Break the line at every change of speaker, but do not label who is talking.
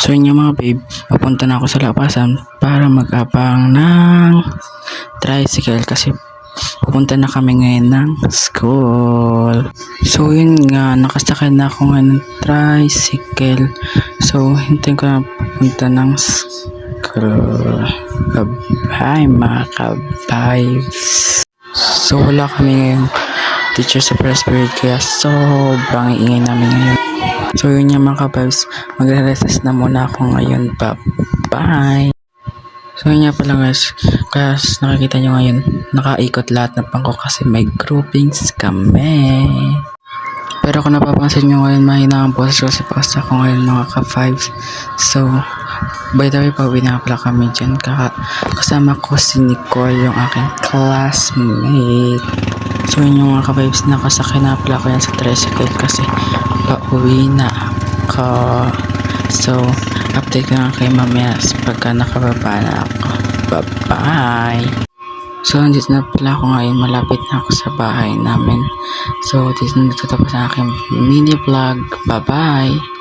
So yun nga mga babe, papunta na ako sa lapasan para mag-abang ng tricycle kasi pupunta na kami ngayon ng school. So yun nga, nakasakay na ako ngayon ng tricycle. So hintayin ko na pupunta ng school. Bye mga ka-vibes. So wala kami ngayon teacher sa first period kaya sobrang ingay namin ngayon. So yun yung mga ka-vibes, magre-recess na muna ako ngayon. Bye! So yun nga pala guys, kaya nakikita nyo ngayon, nakaikot lahat ng bangko kasi may groupings kami. Pero kung napapansin nyo ngayon, mahina ang boses kasi pasta ko ngayon mga ka-vibes. So, by the way, pauwi na pala kami dyan. Kasama ko si Nicole, yung aking classmate. So yun yung mga ka-vibes, nakasakay na pala ko yan sa tricycle kasi pauwi na ako. So, update ko na kay mamaya pagka nakababa na ako. Bye-bye! So, dito na pala ako ngayon. Malapit na ako sa bahay namin. So, dito na tatapos ang aking mini vlog. Bye-bye!